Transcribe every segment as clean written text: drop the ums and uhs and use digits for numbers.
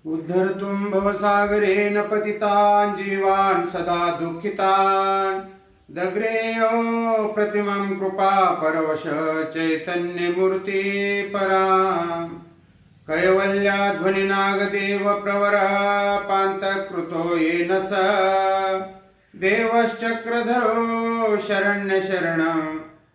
उद्धर्तुं भवसागरेण पतितान् जीवान् सदा दुःखितान् दग्रेयो प्रतिमं कृपा परवश चैतन्यमूर्ति पराम् कैवल्याध्वनिनागदेव प्रवरः पान्तकृतो येन स देवश्चक्रधरो शरण्यशरणं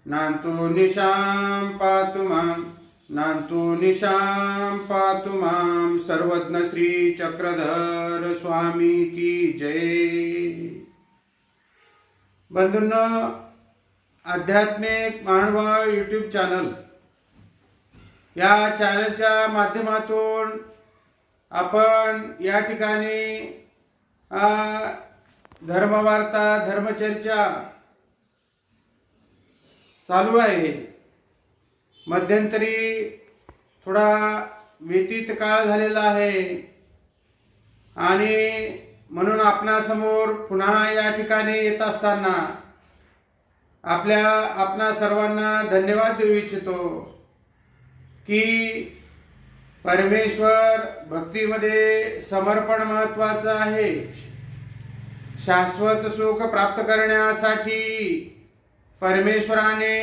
नान्तु निशां पातु माम् नान्तु निशां पातु मां सर्वज्ञ श्री चक्रधर स्वामी की जय. बंधूंनो, आध्यात्मिक मानव यूट्यूब चॅनल या चॅनलच्या माध्यमातून आपण या ठिकाणी धर्मवार्ता धर्मचर्चा चालू आहे. मध्यंतरी थोडा व्यतीत काळ झालेला आहे आणि म्हणून आपणासमोर पुन्हा या ठिकाणी येत असताना आपणा सर्वांना धन्यवाद देऊ इच्छितो की परमेश्वर भक्तीमध्ये समर्पण महत्त्वाचं आहे. शाश्वत सुख प्राप्त करण्यासाठी परमेश्वराने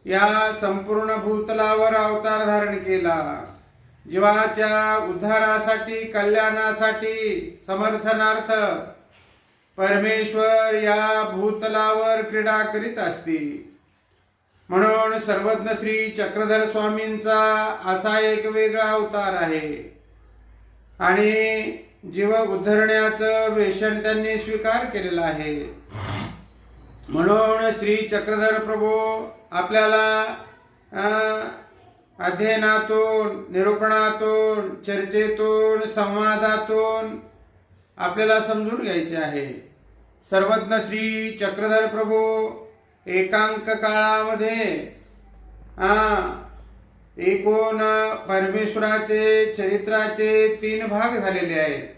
या संपूर्ण भूतलावर अवतार धारण केला. जीवाच्या उद्धारासाठी, कल्याणासाठी, समर्थनार्थ परमेश्वर या भूतलावर क्रीडा करीत असते. म्हणून सर्वज्ञ श्री चक्रधर स्वामींचा असा एक वेगळा अवतार आहे आणि जीव उद्धरण्याचं वेषण त्यांनी स्वीकार केलेला आहे. म्हणून श्री चक्रधर प्रभू आपल्याला अध्ययनातून, निरूपणातून, चर्चेतून, संवादातून आपल्याला समजून घ्यायचे आहे. सर्वज्ञ श्री चक्रधर प्रभू एकांक काळामध्ये एकूण परमेश्वराचे चरित्राचे 3 भाग झालेले आहेत.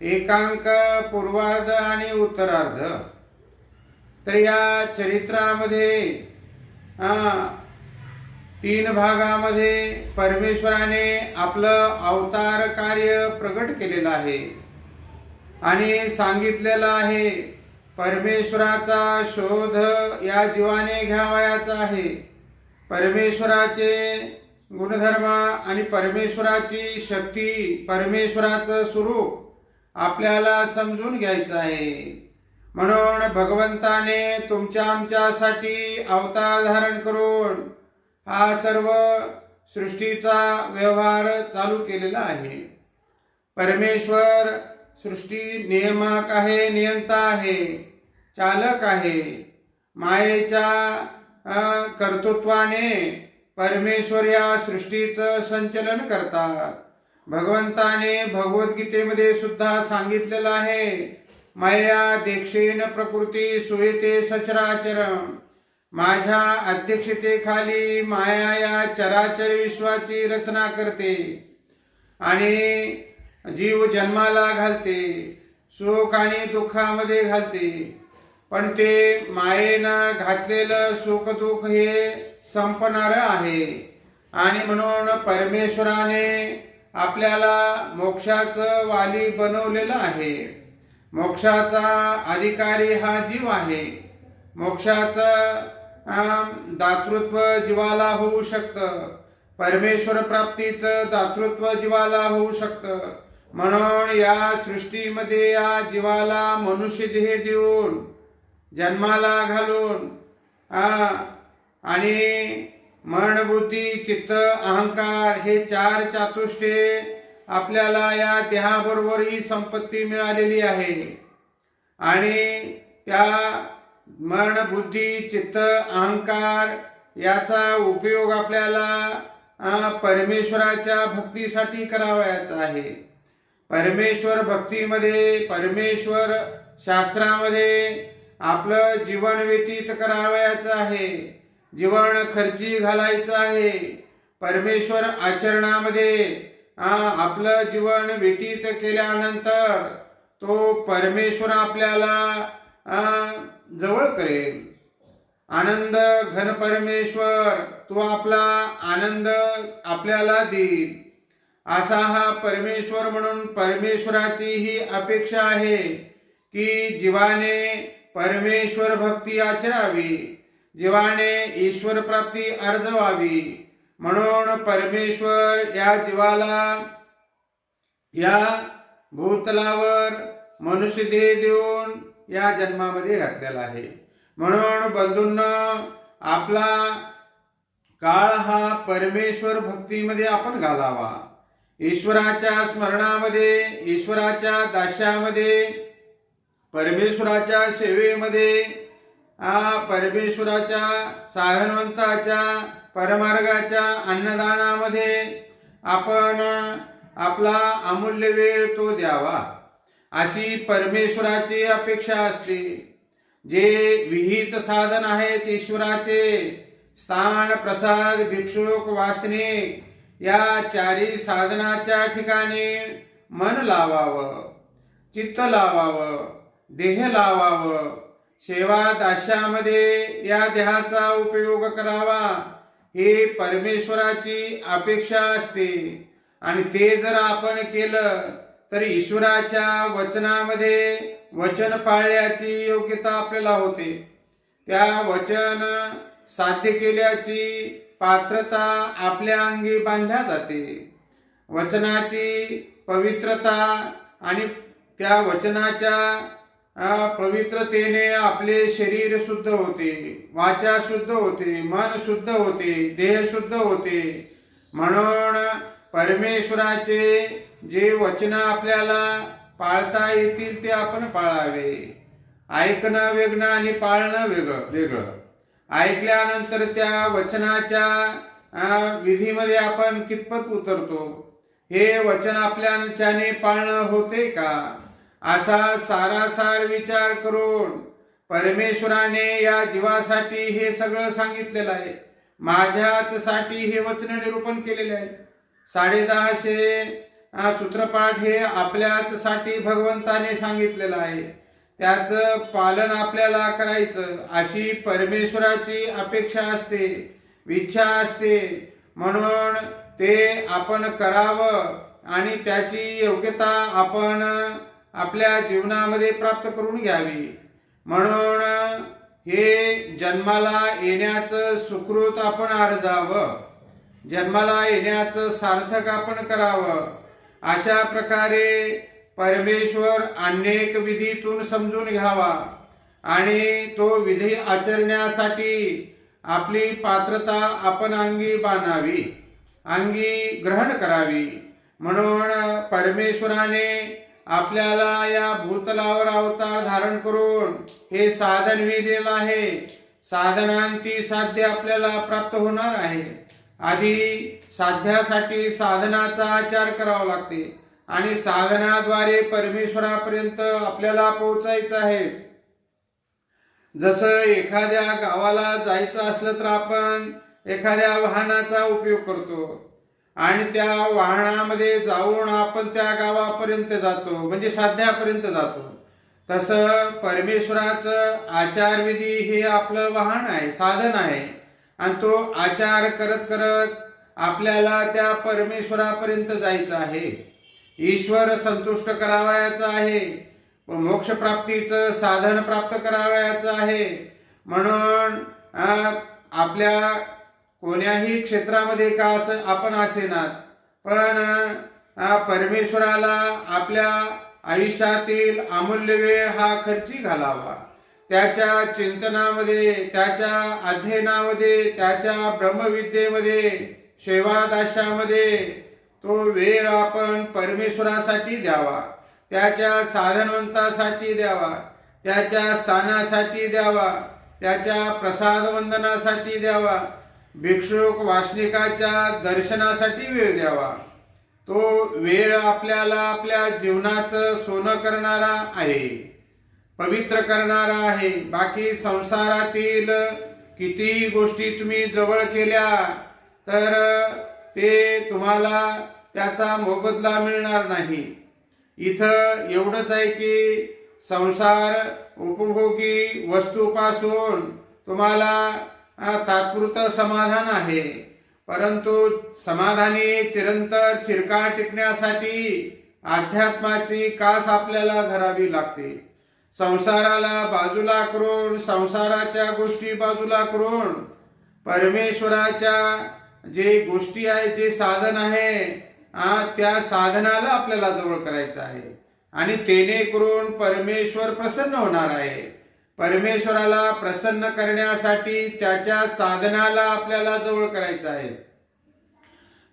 एकांक, पूर्वार्ध आणि उत्तरार्ध. तर या चरित्रामध्ये 3 भागामध्ये परमेश्वराने आपलं अवतार कार्य प्रगट केलेलं आहे आणि सांगितलेलं आहे परमेश्वराचा शोध या जीवाने घ्यावयाचा आहे. परमेश्वराचे गुणधर्म आणि परमेश्वराची शक्ती, परमेश्वराचं स्वरूप आपल्याला समजून घ्यायचं आहे. म्हणून भगवंताने तुमच्या आमच्यासाठी अवतार धारण करून हा सर्व सृष्टीचा व्यवहार चालू केलेला आहे. परमेश्वर सृष्टी नियामक आहे, नियंता आहे, चालक आहे. मायेच्या कर्तृत्वाने परमेश्वर या सृष्टीचं संचलन करतात. भगवंताने भगवद्गीतेमध्ये सुद्धा सांगितलेलं आहे, माया देक्षेन प्रकृती सुयते सचराचरम. माझ्या अध्यक्षतेखाली माया या चराचर विश्वाची रचना करते आणि जीव जन्माला घालते, सुख आणि दुःखामध्ये घालते. पण ते मायेनं घातलेलं सुख दुःख हे संपणारं आहे आणि म्हणून परमेश्वराने आपल्याला मोक्षाचं वाली बनवलेलं आहे. मोक्षाचा अधिकारी हा जीव आहे. मोक्षाचं दातृत्व जीवाला होऊ शकतं. परमेश्वर प्राप्तीचं दातृत्व जीवाला होऊ शकतं. म्हणून या सृष्टीमध्ये या जीवाला मनुष्य देह देऊन, जन्माला घालून आणि मन, बुद्धी, चित्त, अहंकार हे 4 चातुष्टे आपल्याला या देहाबरोबर ही संपत्ती मिळालेली आहे. आणि त्या मन, बुद्धी, चित्त, अहंकार याचा उपयोग आपल्याला परमेश्वराच्या भक्तीसाठी करावयाचा आहे. परमेश्वर भक्तीमध्ये, परमेश्वर शास्त्रामध्ये आपलं जीवन व्यतीत करावयाचं आहे. जीवन खर्ची घालायचं आहे. परमेश्वर आचरणामध्ये आपलं जीवन व्यतीत केल्यानंतर तो परमेश्वर आपल्याला जवळ करेल. आनंद घन परमेश्वर तो आपला आनंद आपल्याला देईल. असा हा परमेश्वर, म्हणून परमेश्वराची ही अपेक्षा आहे की जीवाने परमेश्वर भक्ती आचरावी, जीवाने ईश्वर प्राप्ती अर्जवावी. म्हणून परमेश्वर या जीवाला या भूतलावर मनुष्य देह देऊन या जन्मामध्ये घातलेला आहे. म्हणून बंधूंना आपला काळ हा परमेश्वर भक्तीमध्ये आपण घालावा, ईश्वराच्या स्मरणामध्ये, ईश्वराच्या दास्यामध्ये, परमेश्वराच्या सेवेमध्ये, परमेश्वराच्या साधनवंताच्या परमार्गाच्या अन्नदानामध्ये आपण आपला अमूल्य वेळ तो द्यावा, अशी परमेश्वराची अपेक्षा असते. जे विहित साधन आहेत ईश्वराचे, स्थान, प्रसाद, भिक्षुक, वासनिक, या चारी साधनाच्या ठिकाणी मन लावावं, चित्त लावावं, देह लावावं, सेवा दास्यामध्ये या देहाचा उपयोग करावा, हे परमेश्वराची अपेक्षा असते. आणि ते जर आपण केलं तर ईश्वराच्या वचनामध्ये वचन पाळल्याची योग्यता आपल्याला होते. त्या वचन साध्य केल्याची पात्रता आपल्या अंगी बांधल्या जाते. वचनाची पवित्रता आणि त्या वचनाच्या पवित्रतेने आपले शरीर शुद्ध होते, वाचा शुद्ध होते, मन शुद्ध होते, देह शुद्ध होते. म्हणून परमेश्वराचे जे वचन आपल्याला पाळता येतील ते आपण पाळावे. ऐकणं वेगळं आणि पाळणं वेगळं. ऐकल्यानंतर त्या वचनाच्या विधीमध्ये आपण कितपत उतरतो, हे वचन आपल्याच्याने पाळणं होते का, असा सारासार विचार करून परमेश्वराने या जीवासाठी हे सगळं सांगितलेलं आहे. माझ्याच साठी हे वचन निरूपण केलेले आहे. 1050 सूत्रपाठ हे आपल्याच साठी भगवंताने सांगितलेलं आहे. त्याचं पालन आपल्याला करायचं, अशी परमेश्वराची अपेक्षा असते, इच्छा असते. म्हणून ते आपण करावं आणि त्याची योग्यता आपण आपल्या जीवनामध्ये प्राप्त करून घ्यावी. म्हणून हे जन्माला येण्याचं सुकृत आपण अर्जावं, जन्माला येण्याचं सार्थक आपण करावं. अशा प्रकारे परमेश्वर अनेक विधीतून समजून घ्यावा आणि तो विधी आचरण्यासाठी आपली पात्रता आपण अंगी बांधावी, अंगी ग्रहण करावी. म्हणून परमेश्वराने आपल्याला या भूतलावर अवतार धारण करून हे साधन विदिलेलं आहे. साधनांती साध्य आपल्याला प्राप्त होणार आहे. आधी साध्यासाठी साधनाचा आचार करावा लागते आणि साधनाद्वारे परमेश्वरापर्यंत आपल्याला पोहोचायचं आहे. जसं एखाद्या गावाला जायचं असलं तर आपण एखाद्या वाहनाचा उपयोग करतो आणि त्या वाहनामध्ये जाऊन आपण त्या गावापर्यंत जातो, म्हणजे साध्यापर्यंत जातो. तसं परमेश्वराचं आचारविधी हे आपलं वाहन आहे, साधन आहे. आणि तो आचार करत करत आपल्याला त्या परमेश्वरापर्यंत जायचं आहे. ईश्वर संतुष्ट करावयाचा आहे, मोक्ष प्राप्तीचं साधन प्राप्त करावयाचं आहे. म्हणून आपल्या कोण्याही क्षेत्रामध्ये का आपण असेनात, पण परमेश्वराला आपल्या आयुष्यातील अमूल्य वेळ हा खर्ची घालावा. त्याच्या चिंतनामध्ये, त्याच्या अध्ययनामध्ये, त्याच्या ब्रह्मविद्येमध्ये, सेवादास्यामध्ये तो वेळ आपण परमेश्वरासाठी द्यावा, त्याच्या साधनवंतासाठी द्यावा, त्याच्या स्थानासाठी द्यावा, त्याच्या प्रसाद वंदनासाठी द्यावा, भिक्षुक वासनिकाच्या दर्शनासाठी वेळ द्यावा. तो वेळ आपल्याला आपल्या जीवनाचं सोनं करणारा आहे, पवित्र करणारा आहे. बाकी संसारातील किती गोष्टी तुम्ही जवळ केल्या तर ते तुम्हाला त्याचा मोबदला मिळणार नाही. इथं एवढंच आहे की संसार उपभोगी वस्तूपासून तुम्हाला तात्पुरतं समाधान आहे, परंतु समाधानी चिरंतर चिरकाळ टिकण्यासाठी अध्यात्माची कास आपल्याला धरावी लागते. संसाराला बाजूला करून, संसाराच्या गोष्टी बाजूला करून परमेश्वराच्या जे गोष्टी आहे, जे साधन आहे, त्या साधनाला आपल्याला जवळ करायचं आहे आणि तेने करून परमेश्वर प्रसन्न होणार आहे. परमेश्वराला प्रसन्न करण्यासाठी त्याच्या साधनाला आपल्याला जवळ करायचं आहे.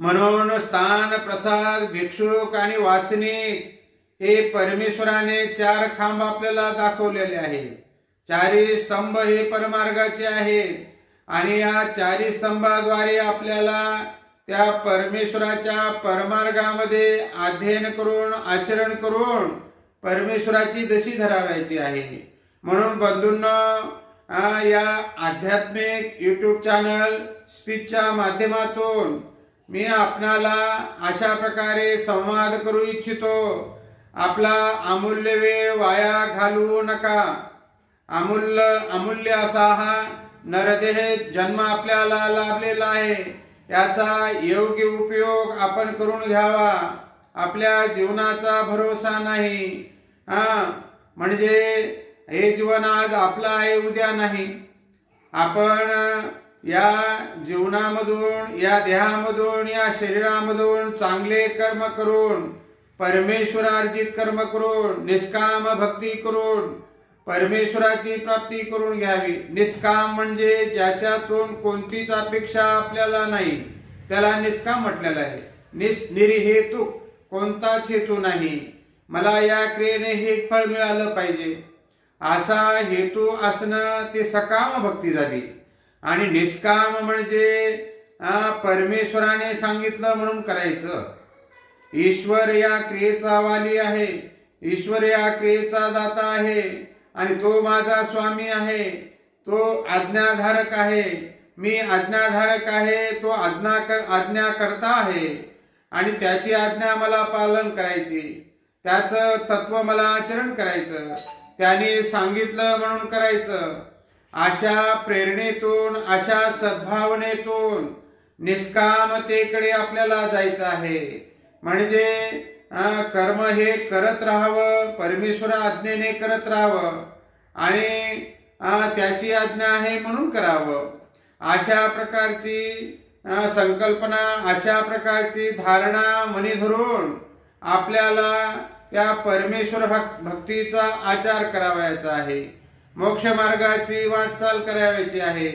म्हणून स्थान, प्रसाद, भिक्षुक आणि वासनिक हे परमेश्वराने 4 खांब आपल्याला दाखवलेले आहे. 4 स्तंभ हे परमार्गाचे आहेत आणि या 4 स्तंभाद्वारे आपल्याला त्या परमेश्वराच्या परमार्गामध्ये अध्ययन करून, आचरण करून परमेश्वराची दशी धरावायची आहे. म्हणून बंधूंनो, या आध्यात्मिक यूट्यूब चॅनल स्पीचच्या माध्यमातून मी आपणाला अशा प्रकारे संवाद करू इच्छितो. आपला अमूल्य वेळ वाया घालवू नका. अमूल्य असा हा नरदेह जन्म आपल्याला लाभलेला आहे. याचा योग्य उपयोग आपण करून घ्यावा. आपल्या जीवनाचा भरोसा नाही. म्हणजे हे जीवन आज आपलं आहे, उद्या नाही. आपण या जीवनामधून, या देहामधून, या शरीरामधून चांगले कर्म करून, परमेश्वरार्जित कर्म करून, निष्काम भक्ती करून परमेश्वराची प्राप्ती करून घ्यावी. निष्काम म्हणजे ज्याच्यातून कोणतीच अपेक्षा आपल्याला नाही, त्याला निष्काम म्हटलेलं आहे. निर्हेतुक, कोणताच हेतू नाही. मला या क्रियेने हे फळ मिळालं पाहिजे असा हेतू असणं ते सकाम भक्ती झाली. आणि निष्काम म्हणजे परमेश्वराने सांगितलं म्हणून करायचं. ईश्वर या क्रियेचा वाली आहे, ईश्वर या क्रियेचा दाता आहे आणि तो माझा स्वामी आहे, तो आज्ञाधारक आहे. मी आज्ञाधारक आहे, तो आज्ञाकर्ता आहे आणि त्याची आज्ञा मला पालन करायची, त्याचं तत्व मला आचरण करायचं, त्याने सांगितलं म्हणून करायचं. अशा प्रेरणेतून, अशा सद्भावनेतून निष्कामतेकडे आपल्याला जायचं आहे. म्हणजे कर्म हे करत राहावं, परमेश्वर आज्ञेने करत राहावं आणि त्याची आज्ञा आहे म्हणून करावं. अशा प्रकारची संकल्पना, अशा प्रकारची धारणा मनी धरून आपल्याला त्या परमेश्वर भक्तीचा आचार करावायचा आहे. मोक्ष मार्गाची वाटचाल करायची आहे.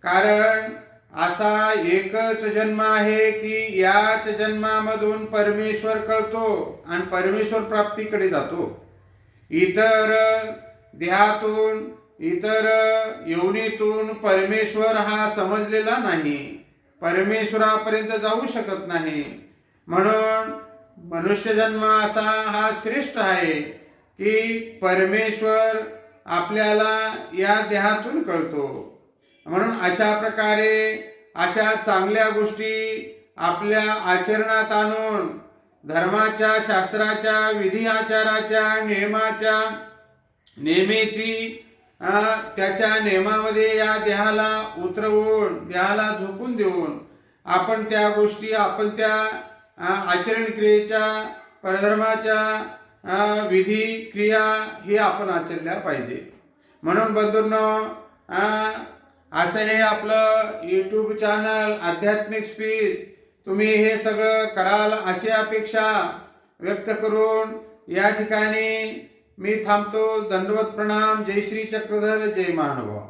कारण असा एकच जन्म आहे की याच जन्मामधून परमेश्वर कळतो आणि परमेश्वर प्राप्तीकडे जातो. इतर देहातून, इतर योनीतून परमेश्वर हा समजलेला नाही, परमेश्वरापर्यंत जाऊ शकत नाही. म्हणून मनुष्य जन्म असा हा श्रेष्ठ आहे की परमेश्वर आपल्याला या देहातून कळतो. म्हणून अशा प्रकारे अशा चांगल्या गोष्टी आपल्या आचरणात आणून धर्माच्या, शास्त्राच्या, विधी आचाराच्या, नेमेची त्याच्या नियमामध्ये या देहाला उतरवून, देहाला झोकून देऊन आपण त्या गोष्टी, आपण त्या आचरण क्रियेच्या, परधर्माच्या विधी क्रिया हे आपण आचरल्या पाहिजे. म्हणून बंधूंनो, असं हे आपलं यूट्यूब चॅनल आध्यात्मिक स्पीच, तुम्ही हे सगळं कराल अशी अपेक्षा व्यक्त करून या ठिकाणी मी थांबतो. दंडवत प्रणाम. जय श्री चक्रधर, जय महानुभाव.